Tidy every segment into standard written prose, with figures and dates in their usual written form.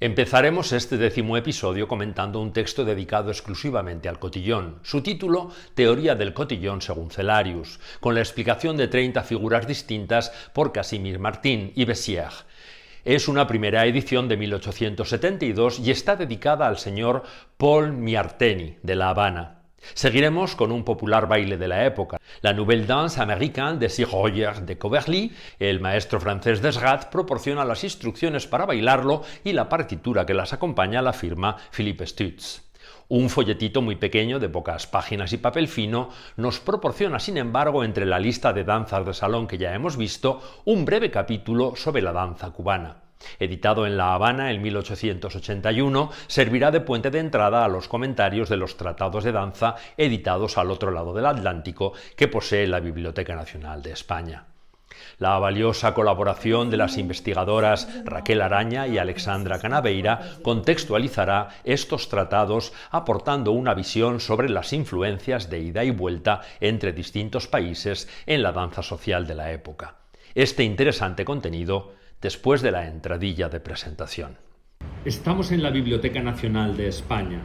Empezaremos este 10º episodio comentando un texto dedicado exclusivamente al cotillón. Su título, Teoría del cotillón según Cellarius, con la explicación de 30 figuras distintas por Casimir Martin y Bessières. Es una primera edición de 1872 y está dedicada al señor Paul Miarteni, de La Habana. Seguiremos con un popular baile de la época, la Nouvelle Danse américaine de Sir Roger de Coverly. El maestro francés Desgat proporciona las instrucciones para bailarlo y la partitura que las acompaña la firma Philippe Stutz. Un folletito muy pequeño de pocas páginas y papel fino nos proporciona, sin embargo, entre la lista de danzas de salón que ya hemos visto, un breve capítulo sobre la danza cubana. Editado en La Habana en 1881, servirá de puente de entrada a los comentarios de los tratados de danza editados al otro lado del Atlántico que posee la Biblioteca Nacional de España. La valiosa colaboración de las investigadoras Raquel Araña y Alexandra Canaveira contextualizará estos tratados aportando una visión sobre las influencias de ida y vuelta entre distintos países en la danza social de la época. Este interesante contenido después de la entradilla de presentación. Estamos en la Biblioteca Nacional de España,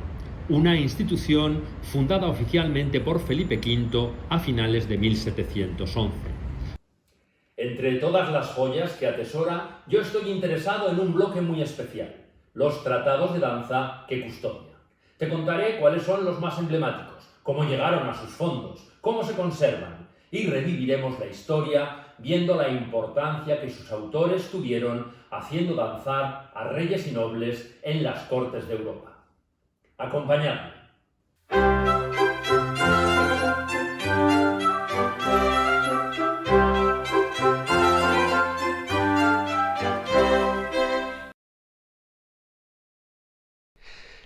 una institución fundada oficialmente por Felipe V a finales de 1711. Entre todas las joyas que atesora, yo estoy interesado en un bloque muy especial, los tratados de danza que custodia. Te contaré cuáles son los más emblemáticos, cómo llegaron a sus fondos, cómo se conservan, y reviviremos la historia viendo la importancia que sus autores tuvieron haciendo danzar a reyes y nobles en las cortes de Europa. Acompañadme.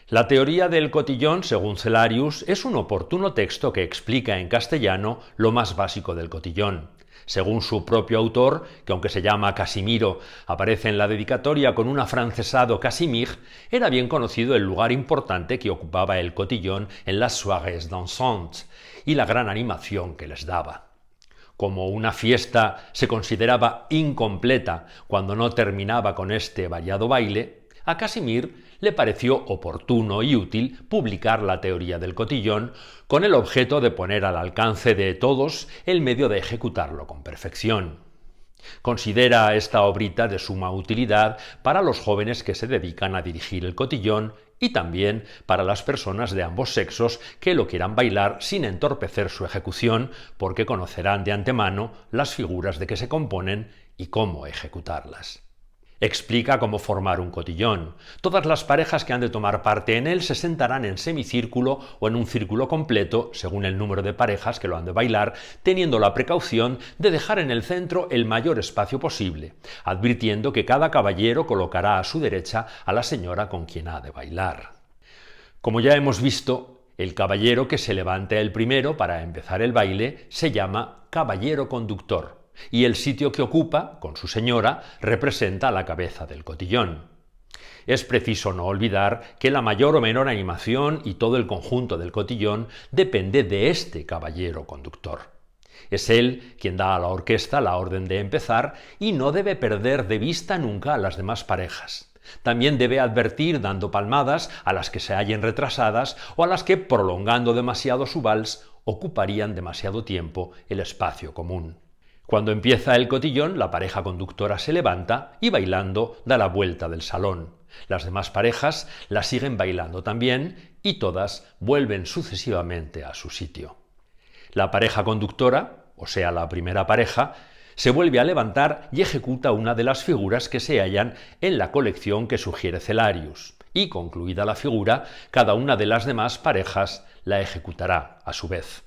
La teoría del cotillón, según Cellarius, es un oportuno texto que explica en castellano lo más básico del cotillón. Según su propio autor, que aunque se llama Casimiro, aparece en la dedicatoria con un afrancesado Casimir, era bien conocido el lugar importante que ocupaba el cotillón en las soirées dansantes y la gran animación que les daba. Como una fiesta se consideraba incompleta cuando no terminaba con este variado baile, a Casimir le pareció oportuno y útil publicar la teoría del cotillón con el objeto de poner al alcance de todos el medio de ejecutarlo con perfección. Considera esta obrita de suma utilidad para los jóvenes que se dedican a dirigir el cotillón y también para las personas de ambos sexos que lo quieran bailar sin entorpecer su ejecución, porque conocerán de antemano las figuras de que se componen y cómo ejecutarlas. Explica cómo formar un cotillón. Todas las parejas que han de tomar parte en él se sentarán en semicírculo o en un círculo completo, según el número de parejas que lo han de bailar, teniendo la precaución de dejar en el centro el mayor espacio posible, advirtiendo que cada caballero colocará a su derecha a la señora con quien ha de bailar. Como ya hemos visto, el caballero que se levante el primero para empezar el baile se llama caballero conductor, y el sitio que ocupa, con su señora, representa la cabeza del cotillón. Es preciso no olvidar que la mayor o menor animación y todo el conjunto del cotillón depende de este caballero conductor. Es él quien da a la orquesta la orden de empezar y no debe perder de vista nunca a las demás parejas. También debe advertir dando palmadas a las que se hallen retrasadas o a las que, prolongando demasiado su vals, ocuparían demasiado tiempo el espacio común. Cuando empieza el cotillón, la pareja conductora se levanta y bailando da la vuelta del salón. Las demás parejas la siguen bailando también y todas vuelven sucesivamente a su sitio. La pareja conductora, o sea la primera pareja, se vuelve a levantar y ejecuta una de las figuras que se hallan en la colección que sugiere Cellarius, y concluida la figura, cada una de las demás parejas la ejecutará a su vez.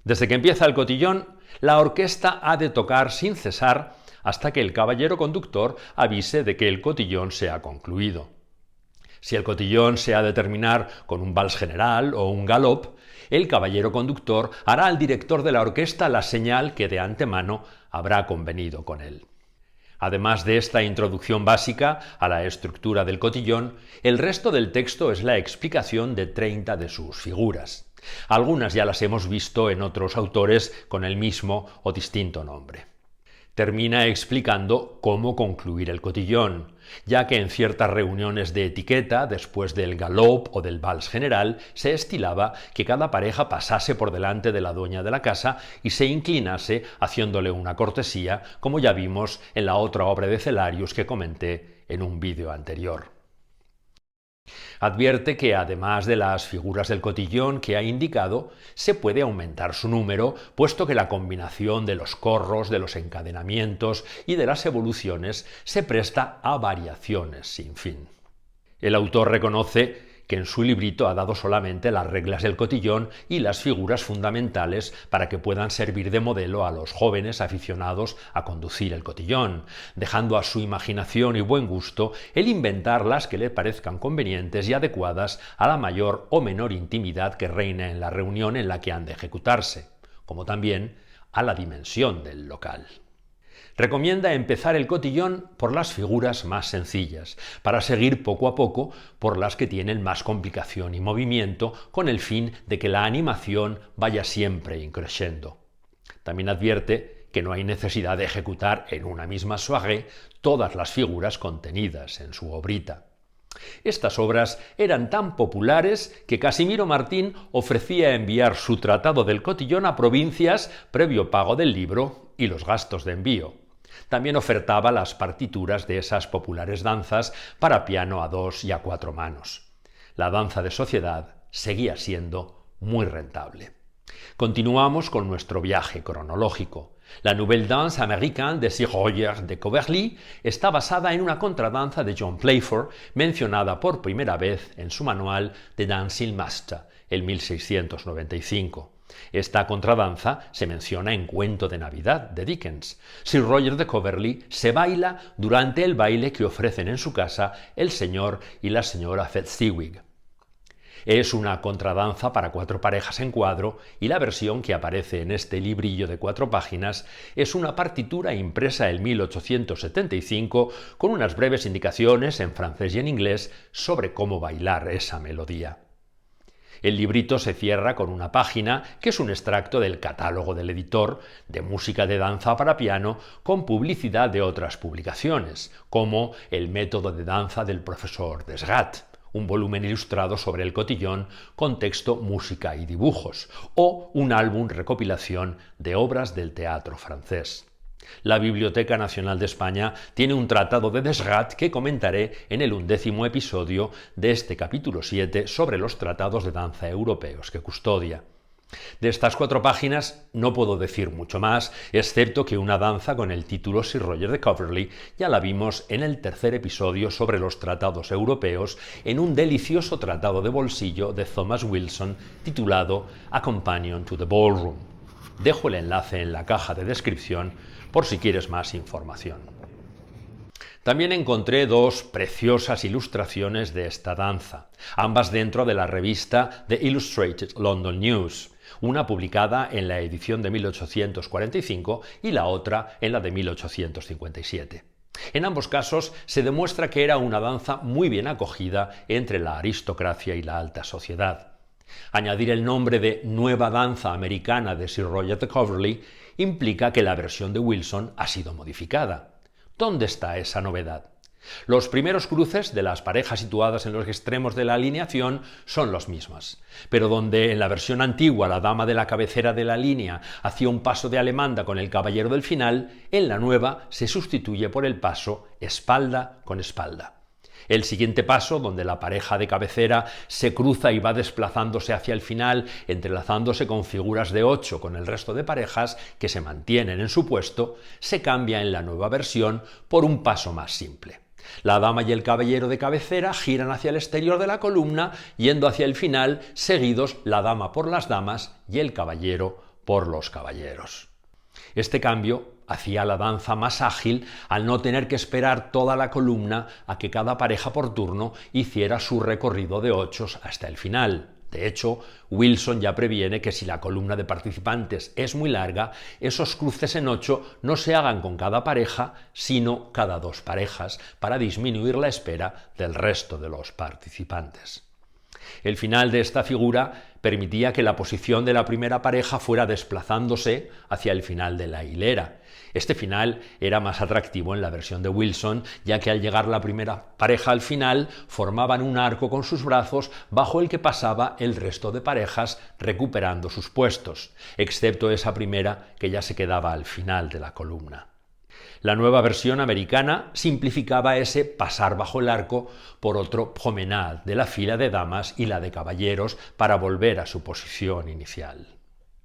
Desde que empieza el cotillón, la orquesta ha de tocar sin cesar hasta que el caballero conductor avise de que el cotillón se ha concluido. Si el cotillón se ha de terminar con un vals general o un galop, el caballero conductor hará al director de la orquesta la señal que de antemano habrá convenido con él. Además de esta introducción básica a la estructura del cotillón, el resto del texto es la explicación de 30 de sus figuras. Algunas ya las hemos visto en otros autores con el mismo o distinto nombre. Termina explicando cómo concluir el cotillón, ya que en ciertas reuniones de etiqueta, después del galop o del vals general, se estilaba que cada pareja pasase por delante de la dueña de la casa y se inclinase haciéndole una cortesía, como ya vimos en la otra obra de Cellarius que comenté en un vídeo anterior. Advierte que además de las figuras del cotillón que ha indicado, se puede aumentar su número, puesto que la combinación de los corros, de los encadenamientos y de las evoluciones se presta a variaciones sin fin. El autor reconoce que en su librito ha dado solamente las reglas del cotillón y las figuras fundamentales para que puedan servir de modelo a los jóvenes aficionados a conducir el cotillón, dejando a su imaginación y buen gusto el inventar las que le parezcan convenientes y adecuadas a la mayor o menor intimidad que reina en la reunión en la que han de ejecutarse, como también a la dimensión del local. Recomienda empezar el cotillón por las figuras más sencillas, para seguir poco a poco por las que tienen más complicación y movimiento, con el fin de que la animación vaya siempre increciendo. También advierte que no hay necesidad de ejecutar en una misma soirée todas las figuras contenidas en su obrita. Estas obras eran tan populares que Casimiro Martín ofrecía enviar su tratado del cotillón a provincias previo pago del libro y los gastos de envío. También ofertaba las partituras de esas populares danzas para piano a 2 y a 4 manos. La danza de sociedad seguía siendo muy rentable. Continuamos con nuestro viaje cronológico. La Nouvelle Danse Américaine de Sir Roger de Coverley está basada en una contradanza de John Playford, mencionada por primera vez en su manual The Dancing Master, en 1695. Esta contradanza se menciona en Cuento de Navidad de Dickens. Sir Roger de Coverley se baila durante el baile que ofrecen en su casa el señor y la señora Fezziwig. Es una contradanza para 4 parejas en cuadro y la versión que aparece en este librillo de 4 páginas es una partitura impresa en 1875 con unas breves indicaciones en francés y en inglés sobre cómo bailar esa melodía. El librito se cierra con una página que es un extracto del catálogo del editor de música de danza para piano con publicidad de otras publicaciones, como El método de danza del profesor Desgat, un volumen ilustrado sobre el cotillón con texto, música y dibujos, o un álbum recopilación de obras del teatro francés. La Biblioteca Nacional de España tiene un tratado de Desgat que comentaré en el 11º episodio de este capítulo 7 sobre los tratados de danza europeos que custodia. De estas 4 páginas no puedo decir mucho más, excepto que una danza con el título Sir Roger de Coverley ya la vimos en el 3er episodio sobre los tratados europeos en un delicioso tratado de bolsillo de Thomas Wilson titulado A Companion to the Ballroom. Dejo el enlace en la caja de descripción por si quieres más información. También encontré 2 preciosas ilustraciones de esta danza, ambas dentro de la revista The Illustrated London News, una publicada en la edición de 1845 y la otra en la de 1857. En ambos casos se demuestra que era una danza muy bien acogida entre la aristocracia y la alta sociedad. Añadir el nombre de Nueva Danza Americana de Sir Roger de Coverley implica que la versión de Wilson ha sido modificada. ¿Dónde está esa novedad? Los primeros cruces de las parejas situadas en los extremos de la alineación son los mismos, pero donde en la versión antigua la dama de la cabecera de la línea hacía un paso de alemanda con el caballero del final, en la nueva se sustituye por el paso espalda con espalda. El siguiente paso, donde la pareja de cabecera se cruza y va desplazándose hacia el final, entrelazándose con figuras de 8 con el resto de parejas que se mantienen en su puesto, se cambia en la nueva versión por un paso más simple. La dama y el caballero de cabecera giran hacia el exterior de la columna, yendo hacia el final, seguidos la dama por las damas y el caballero por los caballeros. Este cambio hacía la danza más ágil al no tener que esperar toda la columna a que cada pareja por turno hiciera su recorrido de 8 hasta el final. De hecho, Wilson ya previene que si la columna de participantes es muy larga, esos cruces en 8 no se hagan con cada pareja, sino cada 2 parejas, para disminuir la espera del resto de los participantes. El final de esta figura permitía que la posición de la primera pareja fuera desplazándose hacia el final de la hilera. Este final era más atractivo en la versión de Wilson, ya que al llegar la primera pareja al final formaban un arco con sus brazos bajo el que pasaba el resto de parejas recuperando sus puestos, excepto esa primera que ya se quedaba al final de la columna. La nueva versión americana simplificaba ese pasar bajo el arco por otro promenade de la fila de damas y la de caballeros para volver a su posición inicial.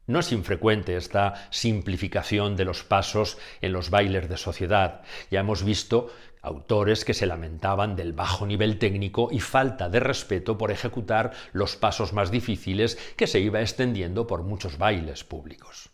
No es infrecuente esta simplificación de los pasos en los bailes de sociedad. Ya hemos visto autores que se lamentaban del bajo nivel técnico y falta de respeto por ejecutar los pasos más difíciles que se iba extendiendo por muchos bailes públicos.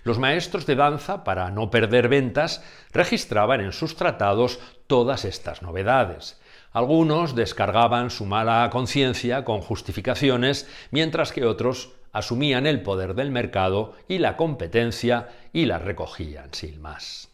Los maestros de danza, para no perder ventas, registraban en sus tratados todas estas novedades. Algunos descargaban su mala conciencia con justificaciones, mientras que otros asumían el poder del mercado y la competencia y la recogían sin más.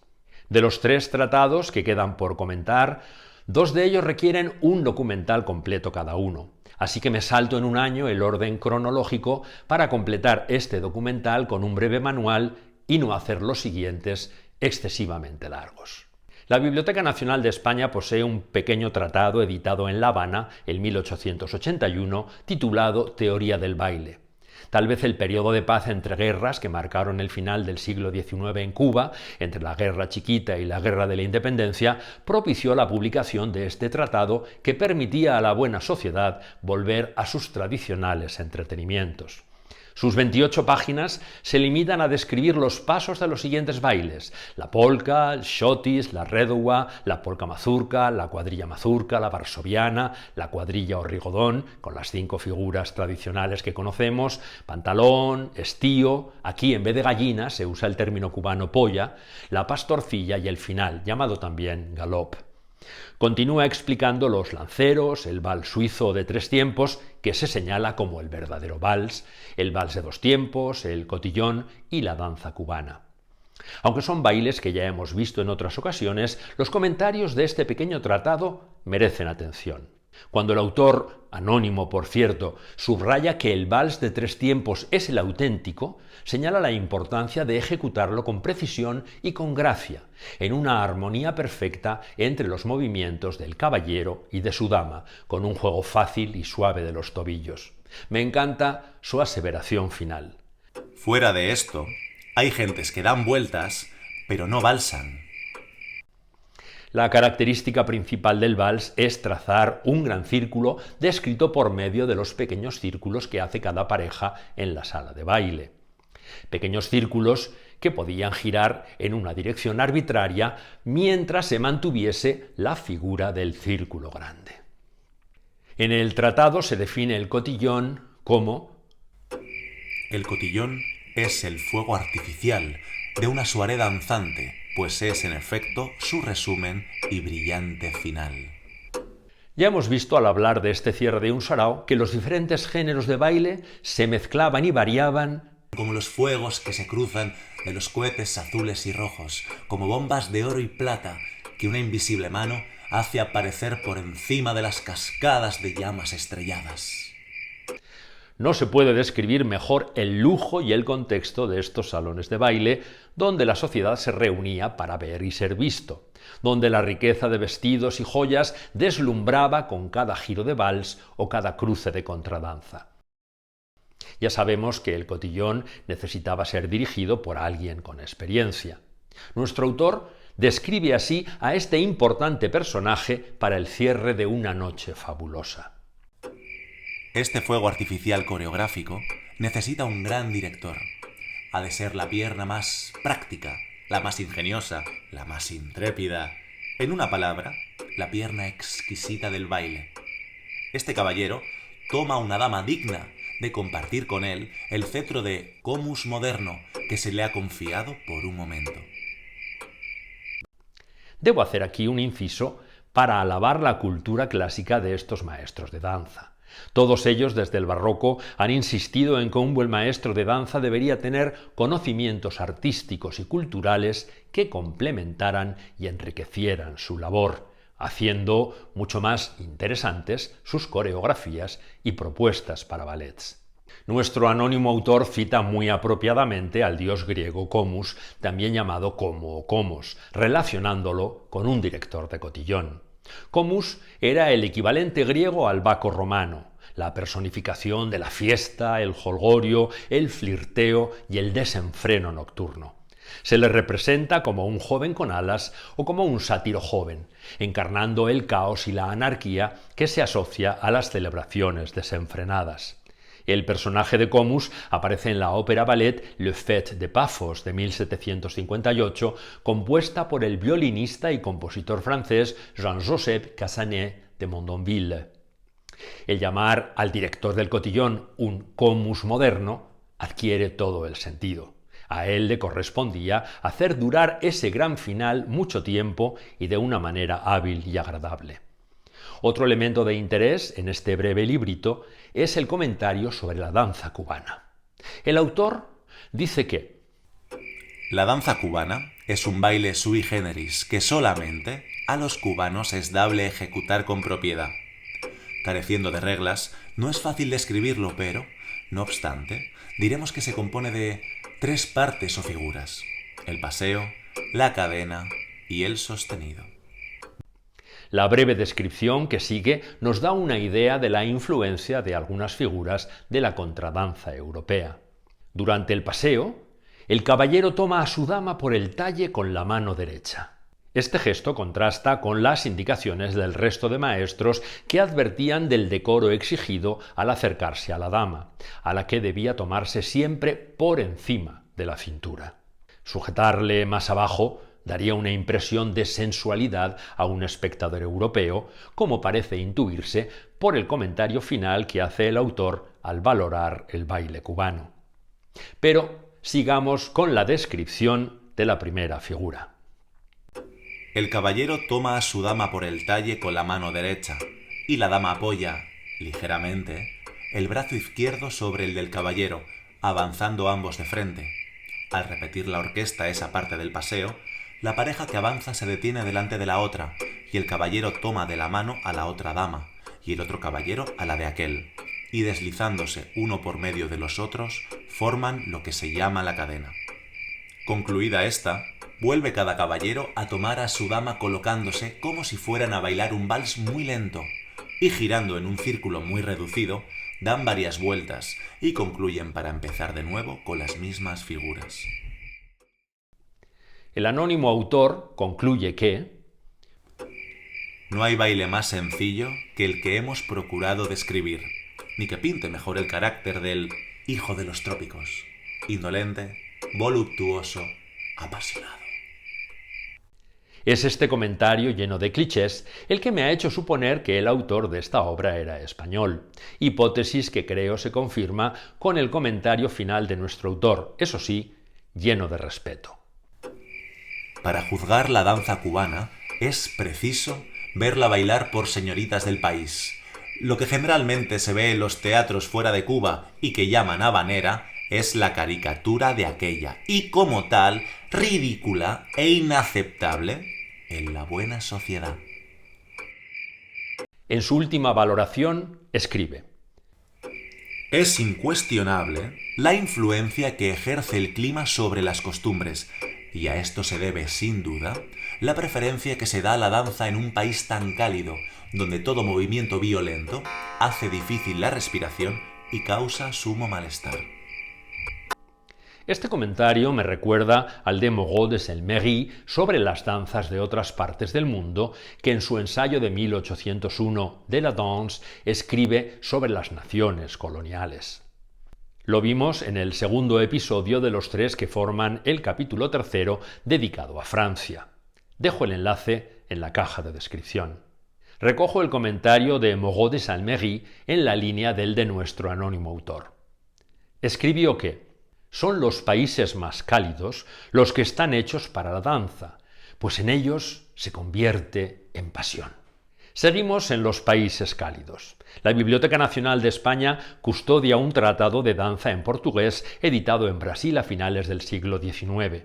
De los 3 tratados que quedan por comentar, 2 de ellos requieren un documental completo cada uno. Así que me salto en un año el orden cronológico para completar este documental con un breve manual y no hacer los siguientes excesivamente largos. La Biblioteca Nacional de España posee un pequeño tratado editado en La Habana en 1881 titulado Teoría del baile. Tal vez el periodo de paz entre guerras que marcaron el final del siglo XIX en Cuba, entre la Guerra Chiquita y la Guerra de la Independencia, propició la publicación de este tratado que permitía a la buena sociedad volver a sus tradicionales entretenimientos. Sus 28 páginas se limitan a describir los pasos de los siguientes bailes: la polka, el xotis, la redowa, la polka mazurka, la cuadrilla mazurka, la varsoviana, la cuadrilla o rigodón, con las 5 figuras tradicionales que conocemos, pantalón, estío, aquí en vez de gallina se usa el término cubano polla, la pastorcilla y el final, llamado también galop. Continúa explicando los lanceros, el vals suizo de 3 tiempos, que se señala como el verdadero vals, el vals de 2 tiempos, el cotillón y la danza cubana. Aunque son bailes que ya hemos visto en otras ocasiones, los comentarios de este pequeño tratado merecen atención. Cuando el autor, anónimo por cierto, subraya que el vals de 3 tiempos es el auténtico, señala la importancia de ejecutarlo con precisión y con gracia, en una armonía perfecta entre los movimientos del caballero y de su dama, con un juego fácil y suave de los tobillos. Me encanta su aseveración final. Fuera de esto, hay gentes que dan vueltas, pero no valsan. La característica principal del vals es trazar un gran círculo descrito por medio de los pequeños círculos que hace cada pareja en la sala de baile. Pequeños círculos que podían girar en una dirección arbitraria mientras se mantuviese la figura del círculo grande. En el tratado se define el cotillón como: el cotillón es el fuego artificial de una soirée danzante, pues es en efecto su resumen y brillante final. Ya hemos visto al hablar de este cierre de un sarao que los diferentes géneros de baile se mezclaban y variaban como los fuegos que se cruzan de los cohetes azules y rojos, como bombas de oro y plata que una invisible mano hace aparecer por encima de las cascadas de llamas estrelladas. No se puede describir mejor el lujo y el contexto de estos salones de baile, donde la sociedad se reunía para ver y ser visto, donde la riqueza de vestidos y joyas deslumbraba con cada giro de vals o cada cruce de contradanza. Ya sabemos que el cotillón necesitaba ser dirigido por alguien con experiencia. Nuestro autor describe así a este importante personaje para el cierre de una noche fabulosa. Este fuego artificial coreográfico necesita un gran director. Ha de ser la pierna más práctica, la más ingeniosa, la más intrépida. En una palabra, la pierna exquisita del baile. Este caballero toma a una dama digna de compartir con él el cetro de comus moderno que se le ha confiado por un momento. Debo hacer aquí un inciso para alabar la cultura clásica de estos maestros de danza. Todos ellos, desde el barroco, han insistido en que un buen maestro de danza debería tener conocimientos artísticos y culturales que complementaran y enriquecieran su labor. haciendo mucho más interesantes sus coreografías y propuestas para ballets. Nuestro anónimo autor cita muy apropiadamente al dios griego Comus, también llamado Como o Comos, relacionándolo con un director de cotillón. Comus era el equivalente griego al Baco romano, la personificación de la fiesta, el jolgorio, el flirteo y el desenfreno nocturno. Se le representa como un joven con alas o como un sátiro joven, encarnando el caos y la anarquía que se asocia a las celebraciones desenfrenadas. El personaje de Comus aparece en la ópera ballet Le Fête de Paphos de 1758, compuesta por el violinista y compositor francés Jean-Joseph Cassanet de Mondonville. El llamar al director del cotillón un Comus moderno adquiere todo el sentido. A él le correspondía hacer durar ese gran final mucho tiempo y de una manera hábil y agradable. Otro elemento de interés en este breve librito es el comentario sobre la danza cubana. El autor dice que la danza cubana es un baile sui generis que solamente a los cubanos es dable ejecutar con propiedad. Careciendo de reglas, no es fácil describirlo, pero, no obstante, diremos que se compone de 3 partes o figuras: el paseo, la cadena y el sostenido. La breve descripción que sigue nos da una idea de la influencia de algunas figuras de la contradanza europea. Durante el paseo, el caballero toma a su dama por el talle con la mano derecha. Este gesto contrasta con las indicaciones del resto de maestros que advertían del decoro exigido al acercarse a la dama, a la que debía tomarse siempre por encima de la cintura. Sujetarle más abajo daría una impresión de sensualidad a un espectador europeo, como parece intuirse por el comentario final que hace el autor al valorar el baile cubano. Pero sigamos con la descripción de la primera figura. El caballero toma a su dama por el talle con la mano derecha, y la dama apoya, ligeramente, el brazo izquierdo sobre el del caballero, avanzando ambos de frente. Al repetir la orquesta esa parte del paseo, la pareja que avanza se detiene delante de la otra, y el caballero toma de la mano a la otra dama, y el otro caballero a la de aquel, y deslizándose uno por medio de los otros, forman lo que se llama la cadena. Concluida esta, vuelve cada caballero a tomar a su dama colocándose como si fueran a bailar un vals muy lento, y girando en un círculo muy reducido, dan varias vueltas y concluyen para empezar de nuevo con las mismas figuras. El anónimo autor concluye que no hay baile más sencillo que el que hemos procurado describir, ni que pinte mejor el carácter del hijo de los trópicos, indolente, voluptuoso, apasionado. Es este comentario lleno de clichés el que me ha hecho suponer que el autor de esta obra era español, hipótesis que creo se confirma con el comentario final de nuestro autor, eso sí, lleno de respeto. Para juzgar la danza cubana es preciso verla bailar por señoritas del país. Lo que generalmente se ve en los teatros fuera de Cuba y que llaman habanera es la caricatura de aquella, y como tal, ridícula e inaceptable en la buena sociedad. En su última valoración escribe: es incuestionable la influencia que ejerce el clima sobre las costumbres, y a esto se debe, sin duda, la preferencia que se da a la danza en un país tan cálido, donde todo movimiento violento hace difícil la respiración y causa sumo malestar. Este comentario me recuerda al de Moreau de Selmery sobre las danzas de otras partes del mundo, que en su ensayo de 1801 de la danse escribe sobre las naciones coloniales. Lo vimos en el segundo episodio de los 3 que forman el capítulo 3 dedicado a Francia. Dejo el enlace en la caja de descripción. Recojo el comentario de Moreau de Selmery en la línea del de nuestro anónimo autor. Escribió que son los países más cálidos los que están hechos para la danza, pues en ellos se convierte en pasión. Seguimos en los países cálidos. La Biblioteca Nacional de España custodia un tratado de danza en portugués editado en Brasil a finales del siglo XIX.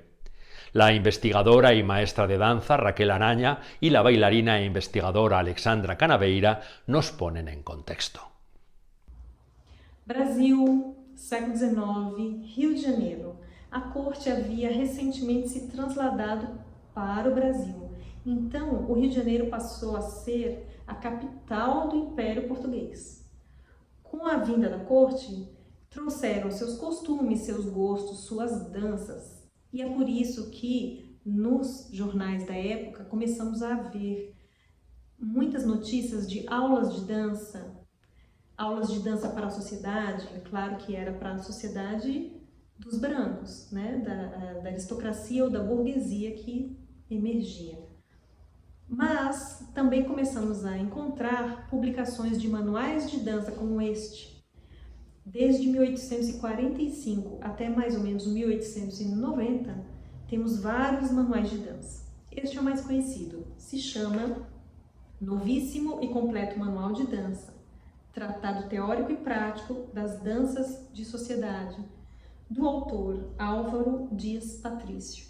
La investigadora y maestra de danza Raquel Araña y la bailarina e investigadora Alexandra Canaveira nos ponen en contexto. Brasil, século XIX, Rio de Janeiro. A corte havia recentemente se trasladado para o Brasil. Então, o Rio de Janeiro passou a ser a capital do Império Português. Com a vinda da corte, trouxeram seus costumes, seus gostos, suas danças. E é por isso que nos jornais da época começamos a ver muitas notícias de aulas de dança para a sociedade. É claro que era para a sociedade dos brancos, né? da aristocracia ou da burguesia que emergia. Mas também começamos a encontrar publicações de manuais de dança como este. Desde 1845 até mais ou menos 1890, temos vários manuais de dança. Este é o mais conhecido, se chama Novíssimo e Completo Manual de Dança, Tratado Teórico e Prático das Danças de Sociedade, do autor Álvaro Dias Patrício.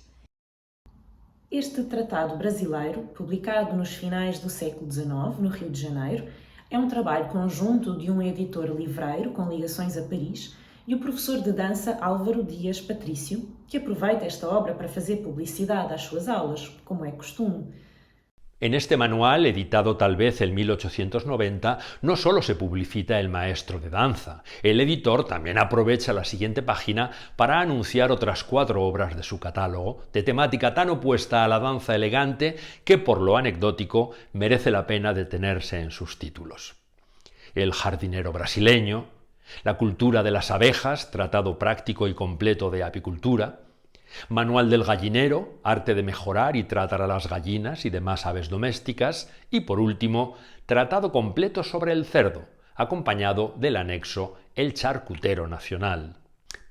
Este tratado brasileiro, publicado nos finais do século XIX, no Rio de Janeiro, é um trabalho conjunto de um editor livreiro com ligações a Paris e o professor de dança Álvaro Dias Patrício, que aproveita esta obra para fazer publicidade às suas aulas, como é costume. En este manual, editado tal vez en 1890, no solo se publicita el maestro de danza, el editor también aprovecha la siguiente página para anunciar otras 4 obras de su catálogo, de temática tan opuesta a la danza elegante que por lo anecdótico merece la pena detenerse en sus títulos. El jardinero brasileño, la cultura de las abejas, tratado práctico y completo de apicultura, Manual del gallinero, arte de mejorar y tratar a las gallinas y demás aves domésticas, y por último, tratado completo sobre el cerdo, acompañado del anexo El charcutero nacional.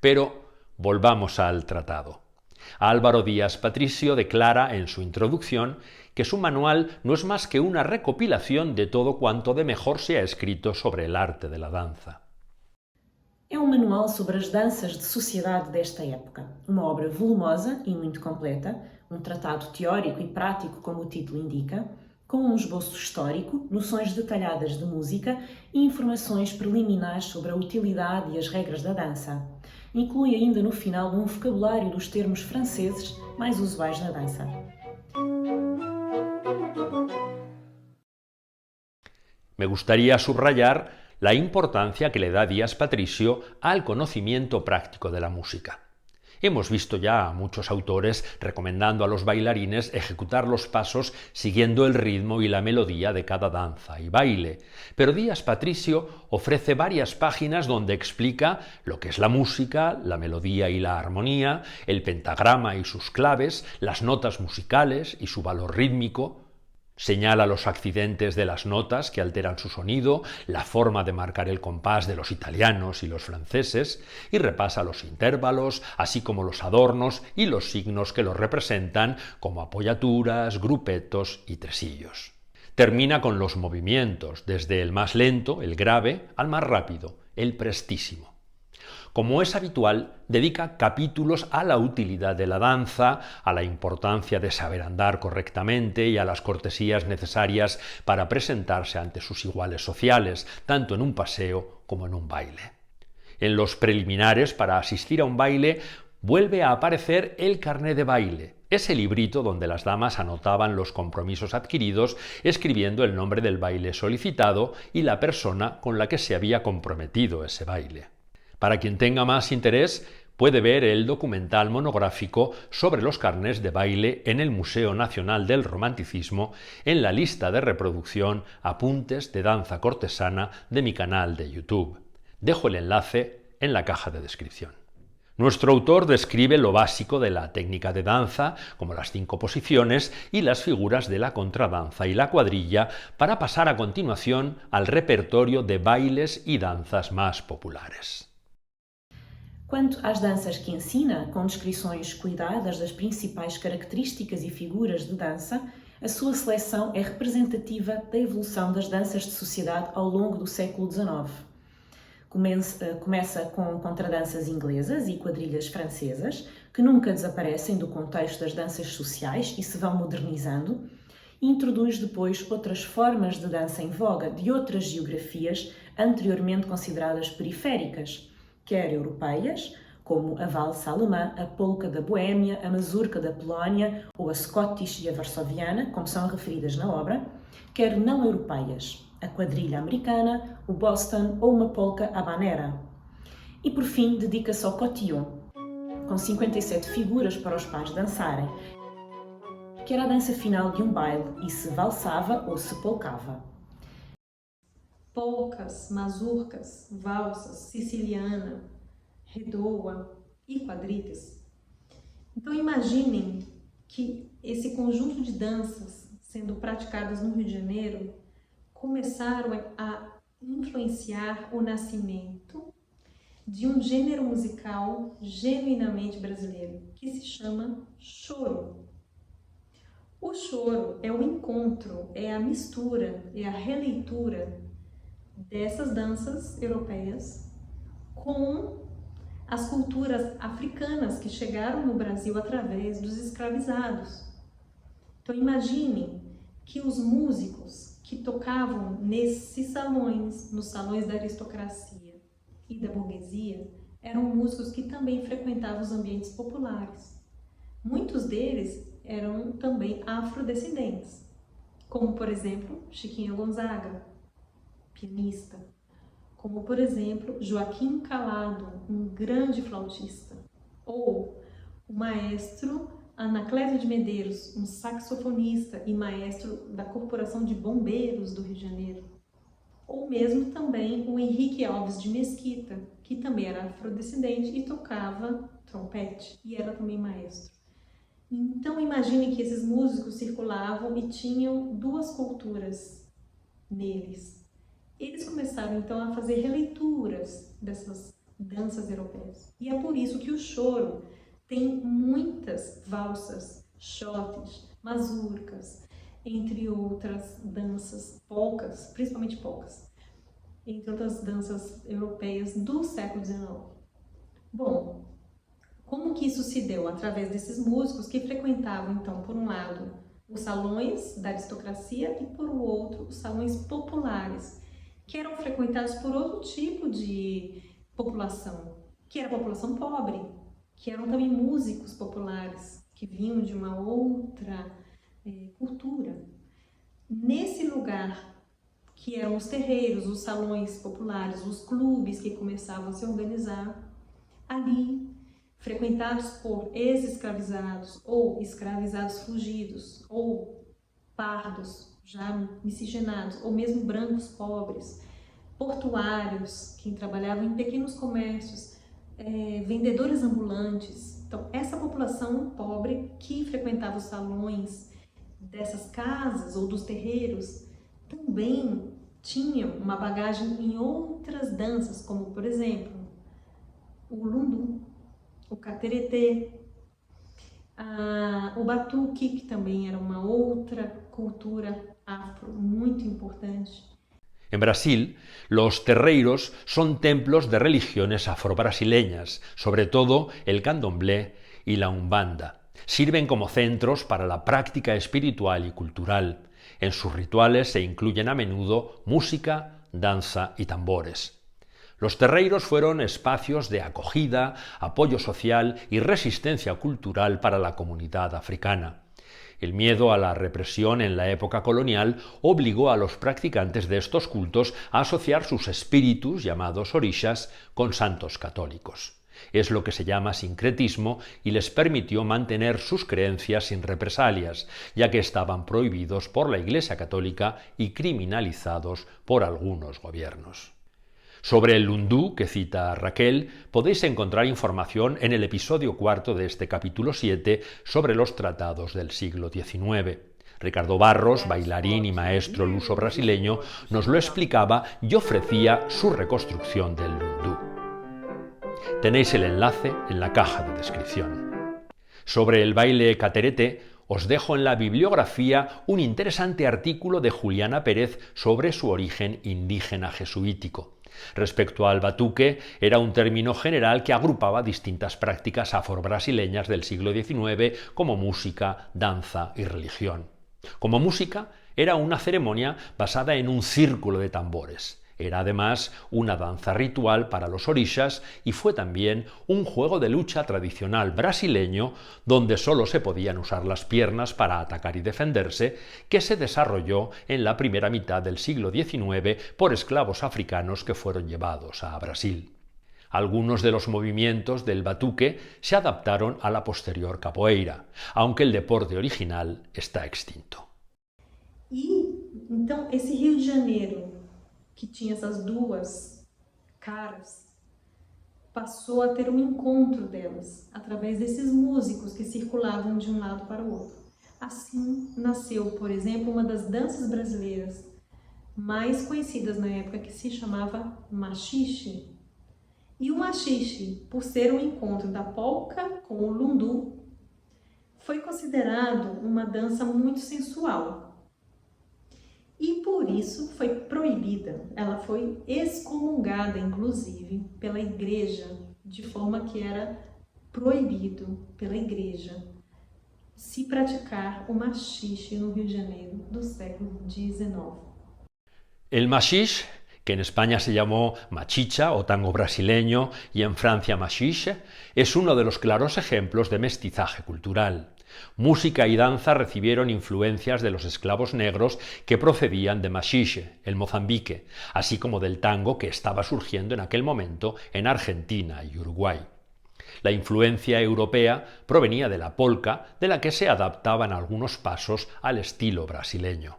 Pero volvamos al tratado. Álvaro Díaz Patricio declara en su introducción que su manual no es más que una recopilación de todo cuanto de mejor se ha escrito sobre el arte de la danza. É um manual sobre as danças de sociedade desta época, uma obra volumosa e muito completa, um tratado teórico e prático, como o título indica, com um esboço histórico, noções detalhadas de música e informações preliminares sobre a utilidade e as regras da dança. Inclui ainda no final um vocabulário dos termos franceses mais usuais na dança. Me gustaría subrayar la importancia que le da Díaz Patricio al conocimiento práctico de la música. Hemos visto ya a muchos autores recomendando a los bailarines ejecutar los pasos siguiendo el ritmo y la melodía de cada danza y baile, pero Díaz Patricio ofrece varias páginas donde explica lo que es la música, la melodía y la armonía, el pentagrama y sus claves, las notas musicales y su valor rítmico. Señala los accidentes de las notas que alteran su sonido, la forma de marcar el compás de los italianos y los franceses, y repasa los intervalos, así como los adornos y los signos que los representan, como apoyaturas, grupetos y tresillos. Termina con los movimientos, desde el más lento, el grave, al más rápido, el prestísimo. Como es habitual, dedica capítulos a la utilidad de la danza, a la importancia de saber andar correctamente y a las cortesías necesarias para presentarse ante sus iguales sociales, tanto en un paseo como en un baile. En los preliminares para asistir a un baile vuelve a aparecer el carné de baile, ese librito donde las damas anotaban los compromisos adquiridos escribiendo el nombre del baile solicitado y la persona con la que se había comprometido ese baile. Para quien tenga más interés, puede ver el documental monográfico sobre los carnés de baile en el Museo Nacional del Romanticismo en la lista de reproducción Apuntes de Danza Cortesana de mi canal de YouTube. Dejo el enlace en la caja de descripción. Nuestro autor describe lo básico de la técnica de danza, como las 5 posiciones y las figuras de la contradanza y la cuadrilla, para pasar a continuación al repertorio de bailes y danzas más populares. Quanto às danças que ensina, com descrições cuidadas das principais características e figuras de dança, a sua seleção é representativa da evolução das danças de sociedade ao longo do século XIX. Começa com contradanças inglesas e quadrilhas francesas, que nunca desaparecem do contexto das danças sociais e se vão modernizando, e introduz depois outras formas de dança em voga de outras geografias anteriormente consideradas periféricas, quer europeias, como a valsa alemã, a polca da Boémia, a mazurca da Polónia ou a Scottish e a varsoviana, como são referidas na obra, quer não europeias, a quadrilha americana, o Boston ou uma polca habanera. E por fim, dedica-se ao cotillon, com 57 figuras para os pares dançarem, que era a dança final de um baile e se valsava ou se polcava. Polcas, mazurcas, valsas, siciliana, redoa e quadrilhas. Então imaginem que esse conjunto de danças sendo praticadas no Rio de Janeiro começaram a influenciar o nascimento de um gênero musical genuinamente brasileiro, que se chama choro. O choro é o encontro, é a mistura, é a releitura dessas danças europeias com as culturas africanas que chegaram no Brasil através dos escravizados. Então imaginem que os músicos que tocavam nesses salões, nos salões da aristocracia e da burguesia, eram músicos que também frequentavam os ambientes populares. Muitos deles eram também afrodescendentes, como por exemplo Chiquinha Gonzaga, pianista, como por exemplo Joaquim Calado, um grande flautista, ou o maestro Anacleto de Medeiros, um saxofonista e maestro da Corporação de Bombeiros do Rio de Janeiro, ou mesmo também o Henrique Alves de Mesquita, que também era afrodescendente e tocava trompete e era também maestro. Então imagine que esses músicos circulavam e tinham duas culturas neles. Eles começaram então a fazer releituras dessas danças europeias. E é por isso que o choro tem muitas valsas, xotes, mazurcas, entre outras danças, polcas, principalmente polcas, entre outras danças europeias do século XIX. Bom, como que isso se deu? Através desses músicos que frequentavam, então, por um lado, os salões da aristocracia e, por outro, os salões populares, que eram frequentados por outro tipo de população, que era a população pobre, que eram também músicos populares, que vinham de uma outra cultura. Nesse lugar, que eram os terreiros, os salões populares, os clubes que começavam a se organizar, ali, frequentados por ex-escravizados ou escravizados fugidos, ou pardos, já miscigenados, ou mesmo brancos pobres, portuários, que trabalhavam em pequenos comércios, vendedores ambulantes. Então, essa população pobre que frequentava os salões dessas casas ou dos terreiros também tinha uma bagagem em outras danças, como, por exemplo, o lundu, o cateretê, o batuque, que também era uma outra cultura afro muito importante. En Brasil, los terreiros son templos de religiones afrobrasileñas, sobre todo el candomblé y la umbanda. Sirven como centros para la práctica espiritual y cultural. En sus rituales se incluyen a menudo música, danza y tambores. Los terreiros fueron espacios de acogida, apoyo social y resistencia cultural para la comunidad africana. El miedo a la represión en la época colonial obligó a los practicantes de estos cultos a asociar sus espíritus, llamados orishas, con santos católicos. Es lo que se llama sincretismo y les permitió mantener sus creencias sin represalias, ya que estaban prohibidos por la Iglesia Católica y criminalizados por algunos gobiernos. Sobre el lundú, que cita Raquel, podéis encontrar información en el episodio 4 de este capítulo 7 sobre los tratados del siglo XIX. Ricardo Barros, bailarín y maestro luso-brasileño, nos lo explicaba y ofrecía su reconstrucción del lundú. Tenéis el enlace en la caja de descripción. Sobre el baile catereté, os dejo en la bibliografía un interesante artículo de Juliana Pérez sobre su origen indígena jesuítico. Respecto al batuque, era un término general que agrupaba distintas prácticas afro-brasileñas del siglo XIX como música, danza y religión. Como música, era una ceremonia basada en un círculo de tambores. Era además una danza ritual para los orishas y fue también un juego de lucha tradicional brasileño donde solo se podían usar las piernas para atacar y defenderse, que se desarrolló en la primera mitad del siglo XIX por esclavos africanos que fueron llevados a Brasil. Algunos de los movimientos del batuque se adaptaron a la posterior capoeira, aunque el deporte original está extinto. Então, esse Rio de Janeiro, que tinha essas duas caras, passou a ter um encontro delas, através desses músicos que circulavam de um lado para o outro. Assim nasceu, por exemplo, uma das danças brasileiras mais conhecidas na época, que se chamava machixe. E o machixe, por ser um encontro da polca com o lundu, foi considerado uma dança muito sensual. E por isso foi proibida. Ela foi excomungada, inclusive, pela igreja, de forma que era proibido pela igreja se praticar o machixe no Rio de Janeiro do século XIX. El machixe, que en España se llamó machicha o tango brasileño y en Francia machiche, es uno de los claros ejemplos de mestizaje cultural. Música y danza recibieron influencias de los esclavos negros que procedían de Machixe, el Mozambique, así como del tango que estaba surgiendo en aquel momento en Argentina y Uruguay. La influencia europea provenía de la polka, de la que se adaptaban algunos pasos al estilo brasileño.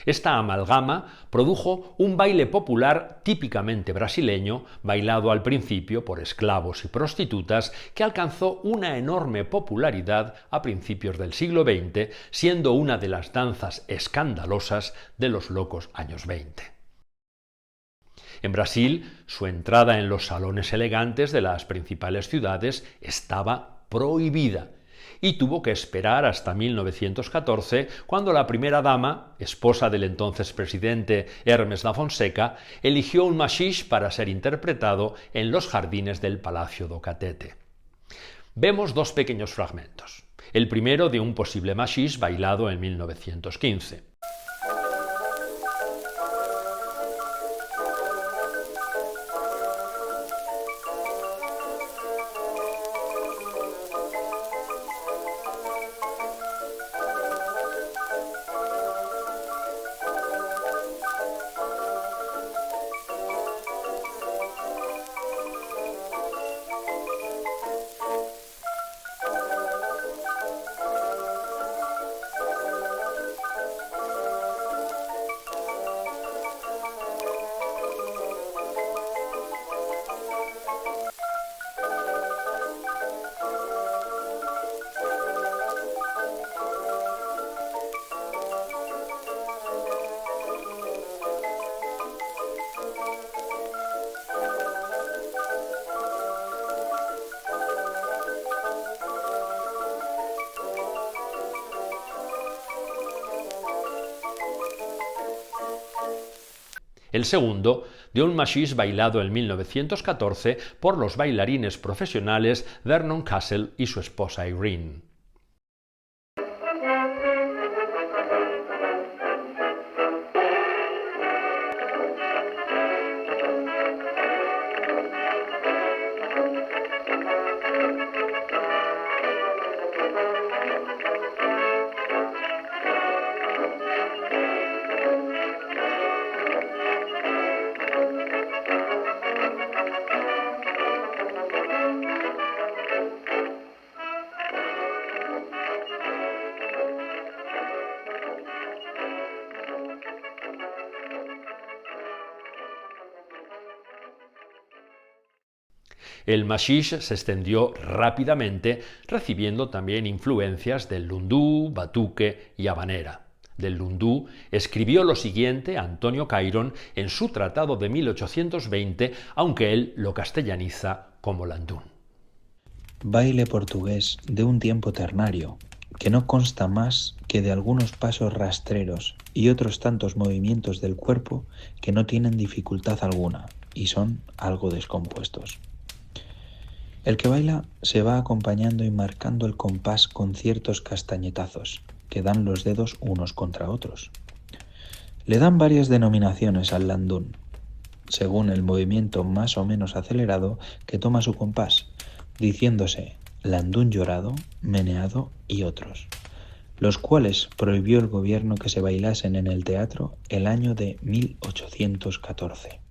Esta amalgama produjo un baile popular típicamente brasileño, bailado al principio por esclavos y prostitutas, que alcanzó una enorme popularidad a principios del siglo XX, siendo una de las danzas escandalosas de los locos años 20. En Brasil, su entrada en los salones elegantes de las principales ciudades estaba prohibida, y tuvo que esperar hasta 1914, cuando la primera dama, esposa del entonces presidente Hermes da Fonseca, eligió un machixe para ser interpretado en los jardines del Palacio do Catete. Vemos dos pequeños fragmentos. El primero de un posible machixe bailado en 1915. El segundo, de un machixe bailado en 1914 por los bailarines profesionales Vernon Castle y su esposa Irene. El machixe se extendió rápidamente, recibiendo también influencias del lundú, batuque y habanera. Del lundú escribió lo siguiente Antonio Cairon en su tratado de 1820, aunque él lo castellaniza como landún. Baile portugués de un tiempo ternario, que no consta más que de algunos pasos rastreros y otros tantos movimientos del cuerpo que no tienen dificultad alguna y son algo descompuestos. El que baila se va acompañando y marcando el compás con ciertos castañetazos que dan los dedos unos contra otros. Le dan varias denominaciones al landún, según el movimiento más o menos acelerado que toma su compás, diciéndose landún llorado, meneado y otros, los cuales prohibió el gobierno que se bailasen en el teatro el año de 1814.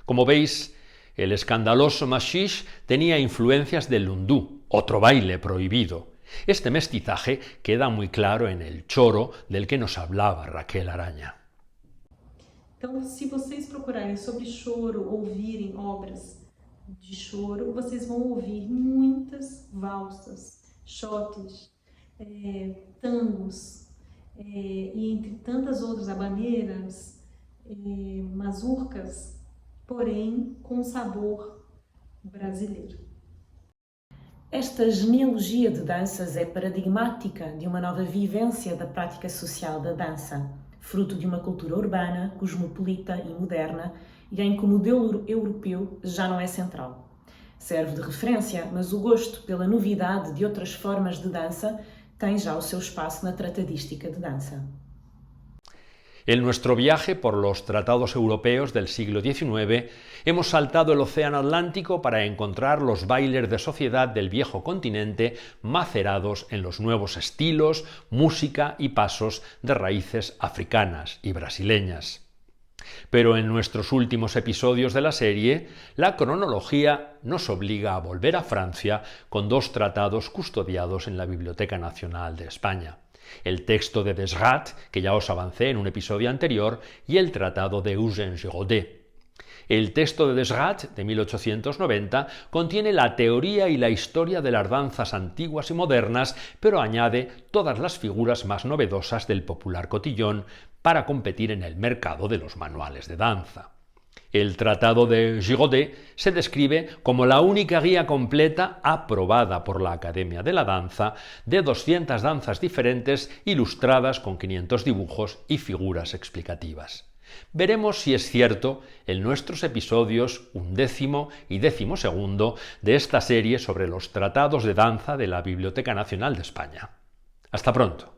Como veis, el escandaloso mashish tenía influencias del lundú, otro baile prohibido. Este mestizaje queda muy claro en el choro del que nos hablaba Raquel Araña. Então, se vocês procurarem sobre choro, ouvirem obras de choro, vocês vão ouvir muitas valsas, xotes, tangos, e entre tantas outras habaneiras, mazurcas, porém com sabor brasileiro. Esta genealogia de danças é paradigmática de uma nova vivência da prática social da dança, fruto de uma cultura urbana, cosmopolita e moderna, e em que o modelo europeu já não é central. Serve de referência, mas o gosto pela novidade de outras formas de dança tem já o seu espaço na tratadística de dança. En nuestro viaje por los tratados europeos del siglo XIX, hemos saltado el océano Atlántico para encontrar los bailes de sociedad del viejo continente macerados en los nuevos estilos, música y pasos de raíces africanas y brasileñas. Pero en nuestros últimos episodios de la serie, la cronología nos obliga a volver a Francia con dos tratados custodiados en la Biblioteca Nacional de España: el texto de Desrat, que ya os avancé en un episodio anterior, y el tratado de Eugène Giraudet. El texto de Desrat, de 1890, contiene la teoría y la historia de las danzas antiguas y modernas, pero añade todas las figuras más novedosas del popular cotillón para competir en el mercado de los manuales de danza. El tratado de Giraudet se describe como la única guía completa aprobada por la Academia de la Danza de 200 danzas diferentes ilustradas con 500 dibujos y figuras explicativas. Veremos si es cierto en nuestros episodios 11º y 12º de esta serie sobre los tratados de danza de la Biblioteca Nacional de España. Hasta pronto.